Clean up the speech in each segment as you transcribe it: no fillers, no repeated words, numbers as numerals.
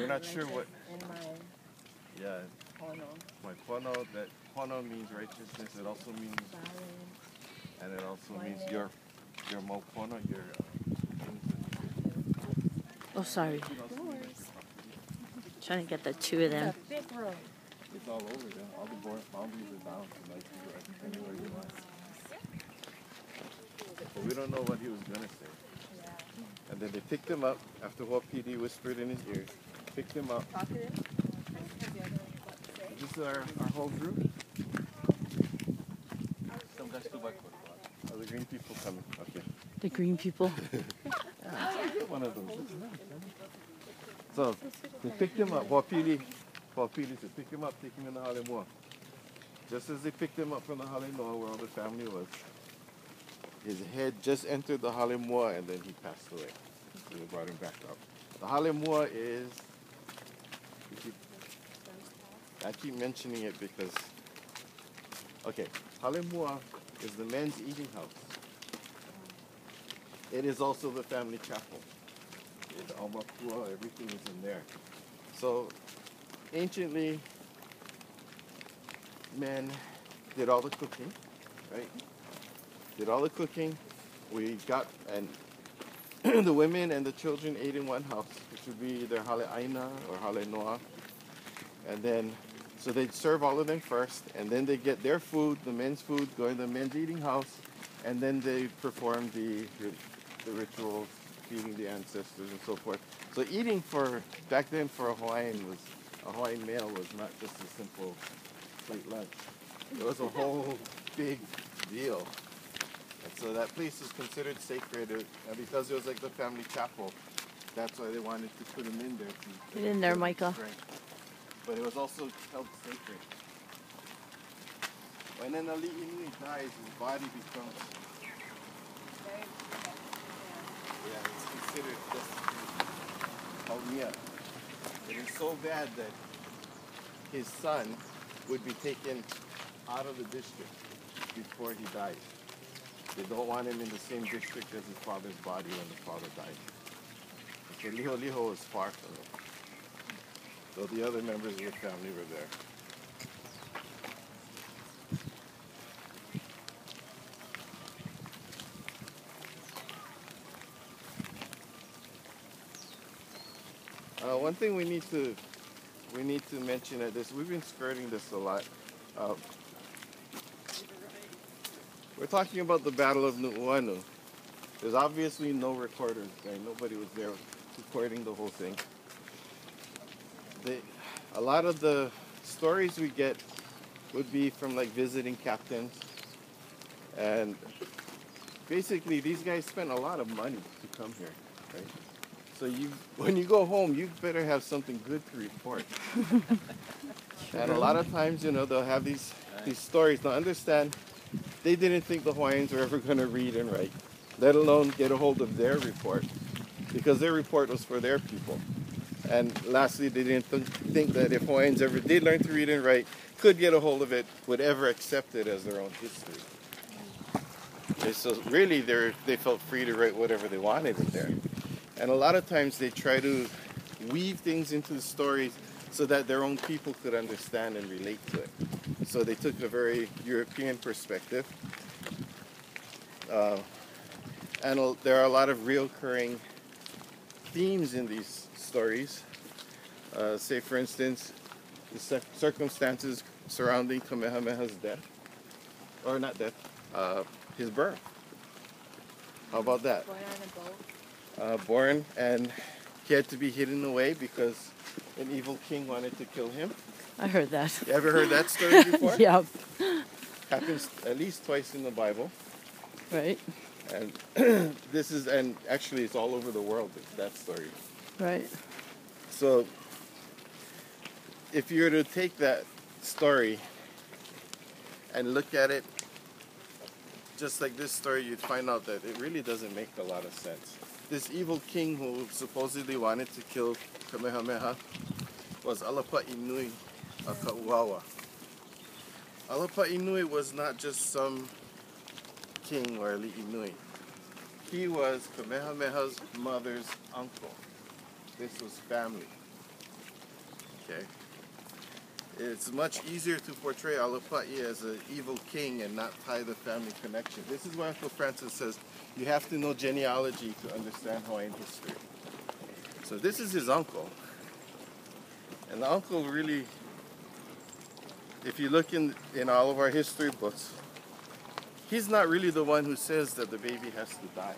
we're not sure what. In my Yeah. pono. My pono. That pono means righteousness. It also means, and it also means your mo pono. Your things that Oh, sorry. No worries. Trying to get the two of them. Big road. It's all over there. All the boundaries are down. So like you go anywhere you want. But we don't know what he was gonna say. And then they picked him up after what PD whispered in his ear. Picked him up. This is our whole group. Some guys too. Oh, the green people coming. Okay. The green people. One of those. So they picked him up. Wapili said, pick him up, take him in the Halemoa. Just as they picked him up from the Halemoa where all the family was, his head just entered the Halemoa and then he passed away. So they brought him back up. The Halemoa is, I keep mentioning it because, okay, Halemoa is the men's eating house. It is also the family chapel. The Almakua, everything is in there. So, anciently, men did all the cooking, right? Did all the cooking. We got, and the women and the children ate in one house, which would be either Hale Aina or Hale Noa. And then, so they'd serve all of them first, and then they get their food, the men's food, go in the men's eating house, and then they perform the rituals, feeding the ancestors and so forth. So eating back then for a Hawaiian male was not just a simple plate lunch. It was a whole big deal. And so that place is considered sacred, and because it was like the family chapel, that's why they wanted to put him in there. Get in there, Micah. But it was also held sacred. When an ali'inui dies, his body becomes, it's considered desecrated. Haumia. It is so bad that his son would be taken out of the district before he died. They don't want him in the same district as his father's body when the father died. So Liho was far from it. So the other members of the family were there. One thing we need to mention at this, we've been skirting this a lot. We're talking about the Battle of Nuuanu. There's obviously no recorders there. Nobody was there recording the whole thing. A lot of the stories we get would be from like visiting captains. And basically these guys spent a lot of money to come here, right? So when you go home, you better have something good to report. And a lot of times, they'll have these stories. Now understand, they didn't think the Hawaiians were ever going to read and write, let alone get a hold of their report, because their report was for their people. And lastly, they didn't think that if Hawaiians ever did learn to read and write, could get a hold of it, would ever accept it as their own history. Okay, so really, they felt free to write whatever they wanted in there. And a lot of times they try to weave things into the stories so that their own people could understand and relate to it. So they took a very European perspective. And there are a lot of reoccurring themes in these stories. Say, for instance, the circumstances surrounding Kamehameha's death. Or not death, his birth. How about that? Born on a boat. Born, and he had to be hidden away because an evil king wanted to kill him. I heard that. You ever heard that story before? Yep. Happens at least twice in the Bible. Right. And and actually it's all over the world, that story. Right. So if you were to take that story and look at it just like this story, you'd find out that it really doesn't make a lot of sense. This evil king who supposedly wanted to kill Kamehameha was Alapa'inui Akauawa. Alapa'inui was not just some king or li'inui. He was Kamehameha's mother's uncle. This was family. Okay. It's much easier to portray Alapa'i as an evil king and not tie the family connection. This is why Uncle Francis says you have to know genealogy to understand Hawaiian history. So this is his uncle. And the uncle really, if you look in all of our history books, he's not really the one who says that the baby has to die.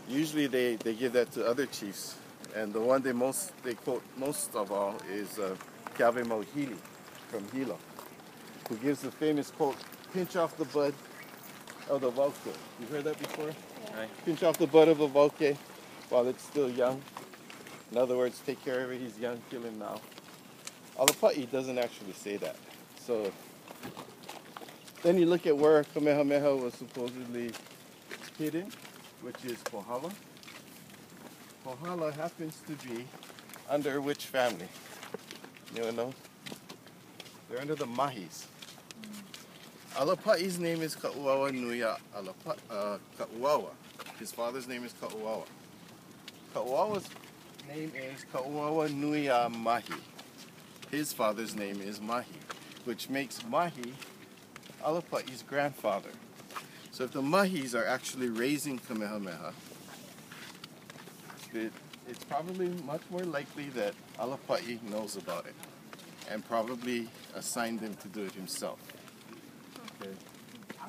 Usually they give that to other chiefs. And the one they quote most of all is ksbe from Hilo, who gives the famous quote, pinch off the bud of the wauke. You heard that before? Right. Pinch off the bud of a wauke while it's still young. In other words, take care of it, he's young, kill him now. Alapa'i doesn't actually say that. So then you look at where Kamehameha was supposedly hidden, which is Kohala. Kohala happens to be under which family? Anyone know? They're under the Mahis. Alapa'i's name is Ka'uawa Nuia Ka'uawa. His father's name is Ka'uawa. Ka'uawa's name is Ka'uawa Nuia Mahi. His father's name is Mahi, which makes Mahi Alapa'i's grandfather. So if the Mahis are actually raising Kamehameha, it's probably much more likely that Alapa'i knows about it and probably assigned him to do it himself. Okay.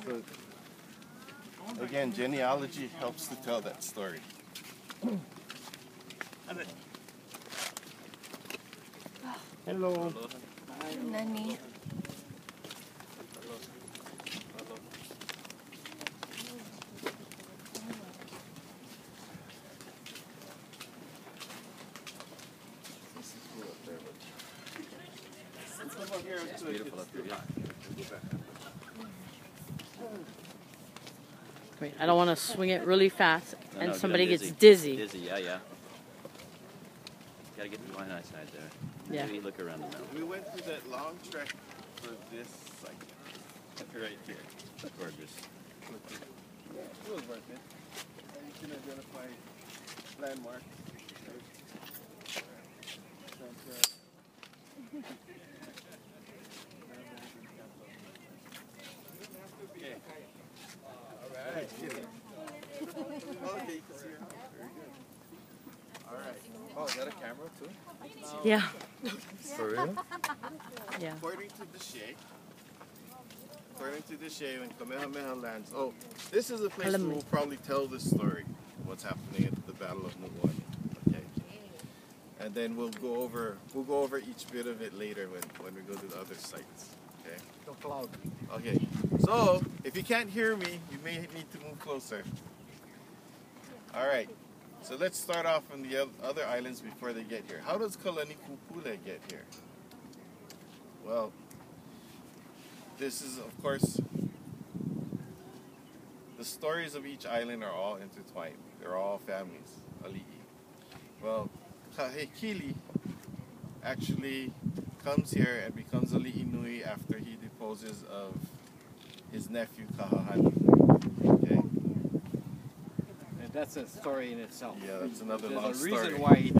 So again, genealogy helps to tell that story. Hello. Nani. It's beautiful up here, yeah. Wait, I don't want to swing it really fast No, and no, somebody get gets on dizzy. Dizzy, yeah. Gotta get the line side there. Yeah. Maybe look around the mountain. We went through that long trek for this site right here. Gorgeous. Yeah, it was worth it. And you can identify landmarks. Okay. All right. Okay, you can see her. Very good. All right. Oh, is that a camera too? Yeah. For real? Yeah. According to the Shea, when Kamehameha lands, oh, this is a place where we'll probably tell this story, what's happening at the Battle of Nuuanu. Okay. And then we'll go over each bit of it later when we go to the other sites. Okay. Okay. So if you can't hear me, you may need to move closer. All right. So let's start off on the other islands before they get here. How does Kalani Kupule get here? Well, this is, of course, the stories of each island are all intertwined. They're all families, ali'i. Well, Kahekili actually comes here and becomes ali'i nui after he deposes of his nephew Kahahani. Okay? And that's a story in itself. Yeah, that's another There's long a story. reason why he